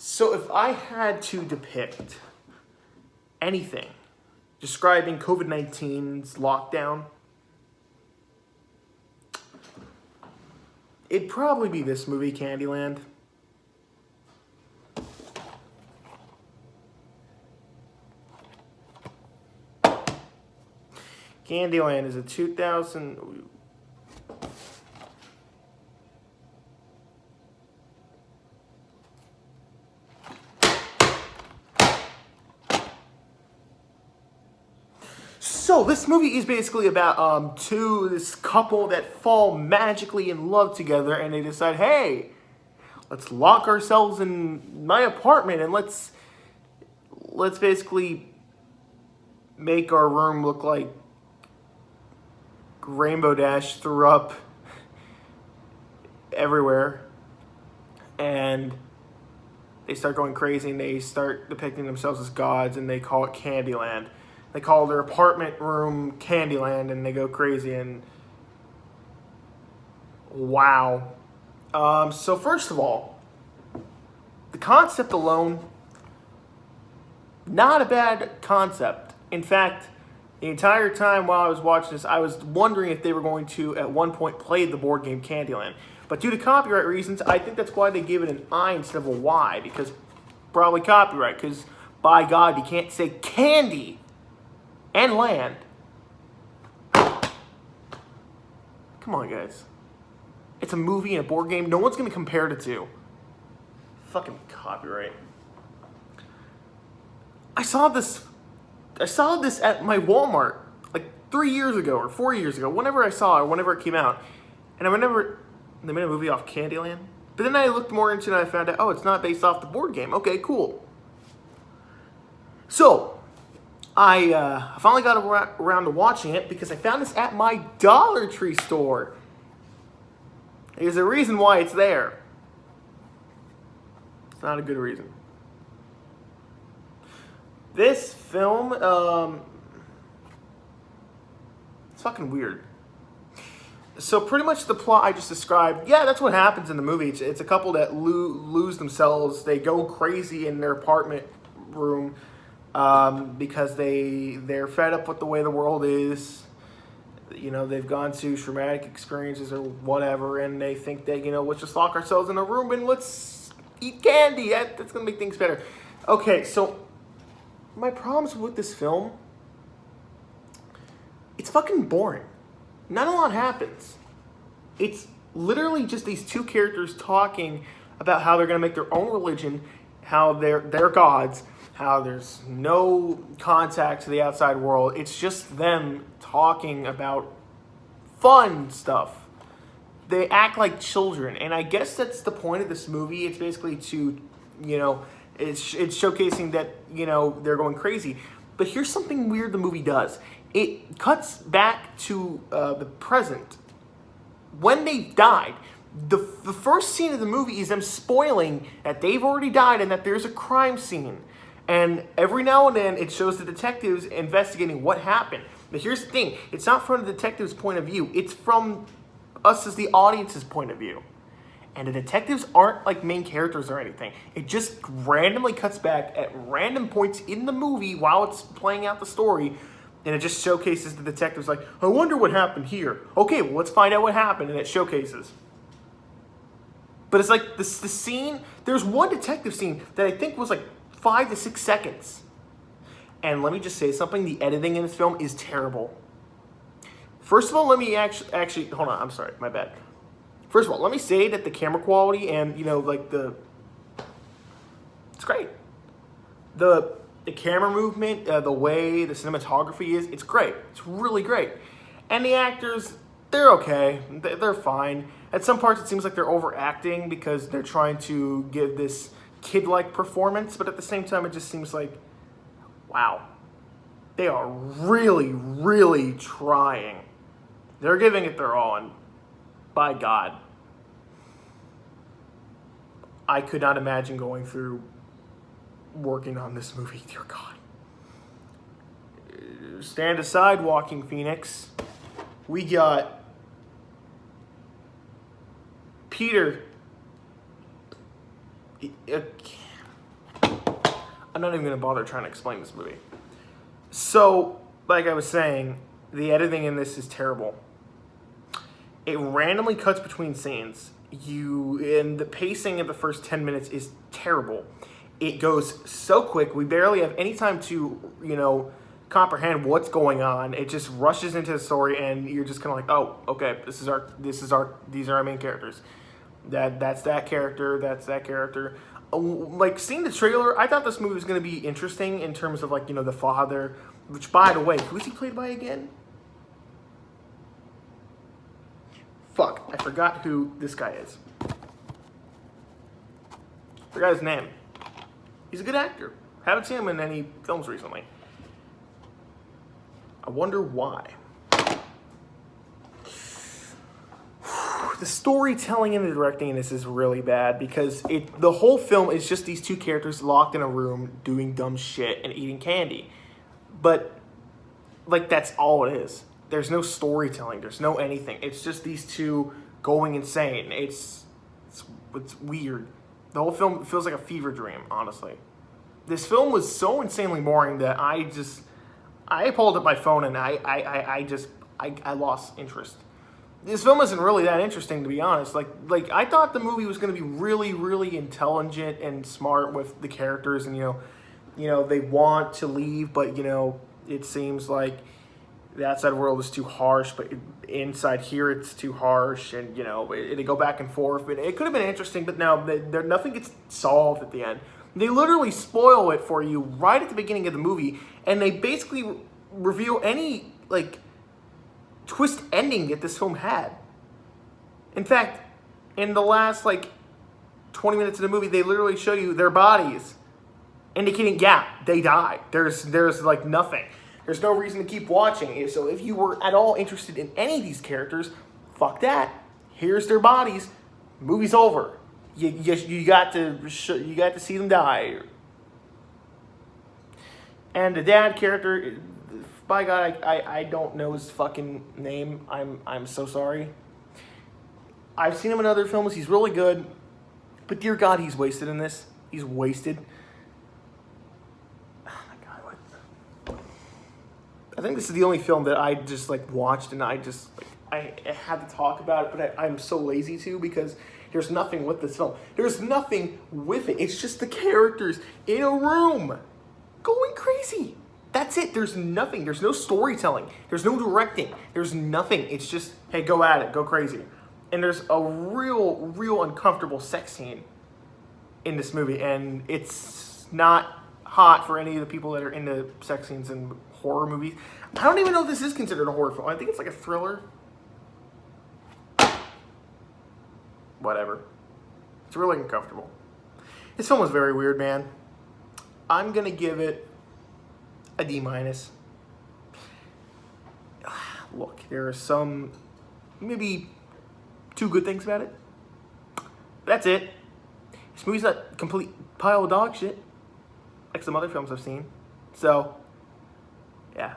So if I had to depict anything describing COVID-19's lockdown, it'd probably be this movie, CandiLand. CandiLand is a 2000... So this movie is basically about this couple that fall magically in love together, and they decide, hey, let's lock ourselves in my apartment and let's basically make our room look like Rainbow Dash threw up everywhere. And they start going crazy and they start depicting themselves as gods, and they call it CandiLand. They call their apartment room CandiLand, and they go crazy. And wow. So first of all, the concept alone, not a bad concept. In fact, the entire time while I was watching this, I was wondering if they were going to, at one point, play the board game CandiLand. But due to copyright reasons, I think that's why they gave it an I instead of a Y, because probably copyright, because by God, you can't say candy and land. Come on, guys. It's a movie and a board game. No one's going to compare the two. Fucking copyright. I saw this at my Walmart like 3 years ago or 4 years ago, whenever I saw it, or whenever it came out. And I remember they made a movie off CandiLand. But then I looked more into it and I found out, oh, it's not based off the board game. Okay, cool. So, I finally got around to watching it because I found this at my Dollar Tree store. There's a reason why it's there. It's not a good reason. This film, it's fucking weird. So pretty much the plot I just described, yeah, that's what happens in the movie. It's a couple that lose themselves. They go crazy in their apartment room because they're fed up with the way the world is. You know, they've gone through traumatic experiences or whatever, and they think that, you know, let's just lock ourselves in a room and let's eat candy. That's going to make things better. Okay, so my problems with this film, it's fucking boring. Not a lot happens. It's literally just these two characters talking about how they're going to make their own religion, how they're gods, how there's no contact to the outside world. It's just them talking about fun stuff. They act like children, and I guess that's the point of this movie. It's basically to, you know, it's showcasing that, you know, they're going crazy. But here's something weird the movie does. It cuts back to the present. When they died, the first scene of the movie is them spoiling that they've already died and that there's a crime scene. And every now and then it shows the detectives investigating what happened. But here's the thing. It's not from the detective's point of view. It's from us as the audience's point of view. And the detectives aren't like main characters or anything. It just randomly cuts back at random points in the movie while it's playing out the story. And it just showcases the detectives like, I wonder what happened here. Okay, well, let's find out what happened. And it showcases. But it's like the scene, there's one detective scene that I think was like 5 to 6 seconds. And let me just say something. The editing in this film is terrible. First of all, let me actually hold on. I'm sorry. My bad. First of all, let me say that the camera quality and, you know, like it's great. The camera movement, the way the cinematography is, it's great. It's really great. And the actors, they're okay. They're fine. At some parts, it seems like they're overacting because they're trying to give this kid-like performance. But at the same time, it just seems like, wow, they are really, really trying. They're giving it their all, and by God, I could not imagine going through working on this movie. Dear God. Stand aside, Walking Phoenix. We got Peter. I'm not even going to bother trying to explain this movie. So, like I was saying, the editing in this is terrible. It randomly cuts between scenes. And the pacing of the first 10 minutes is terrible. It goes so quick. We barely have any time to, comprehend what's going on. It just rushes into the story, and you're just kind of like, oh, okay, these are our main characters. That's that character. That's that character. Like, seeing the trailer, I thought this movie was going to be interesting in terms of, like, the father, which, by the way, who's he played by again? Fuck, I forgot who this guy is. Forgot his name. He's a good actor. Haven't seen him in any films recently. I wonder why. The storytelling and the directing in this is really bad because the whole film is just these two characters locked in a room doing dumb shit and eating candy. But, like, that's all it is. There's no storytelling. There's no anything. It's just these two going insane. It's weird. The whole film feels like a fever dream, honestly. This film was so insanely boring that I pulled up my phone and I lost interest. This film isn't really that interesting, to be honest. Like I thought the movie was going to be really, really intelligent and smart with the characters, and they want to leave, but it seems like the outside world is too harsh, but inside here it's too harsh, and they go back and forth. But it could have been interesting, but no, nothing gets solved at the end. They literally spoil it for you right at the beginning of the movie, and they basically reveal any, like, twist ending that this film had. In fact, in the last, 20 minutes of the movie, they literally show you their bodies, indicating, yeah, they die. There's nothing. There's no reason to keep watching. So if you were at all interested in any of these characters, fuck that. Here's their bodies. Movie's over. You got to see them die. And the dad character, by God, I don't know his fucking name. I'm so sorry. I've seen him in other films. He's really good. But dear God, he's wasted in this. He's wasted. Oh my God, what? I think this is the only film that I just watched and I had to talk about it, but I'm so lazy to because there's nothing with this film. There's nothing with it. It's just the characters in a room going crazy. That's it. There's nothing. There's no storytelling. There's no directing. There's nothing. It's just, hey, go at it. Go crazy. And there's a real uncomfortable sex scene in this movie. And it's not hot for any of the people that are into sex scenes in horror movies. I don't even know if this is considered a horror film. I think it's like a thriller. Whatever. It's really uncomfortable. This film was very weird, man. I'm going to give it a D-. Look, there are some, maybe 2 good things about it. That's it. This movie's not a complete pile of dog shit like some other films I've seen. So, yeah.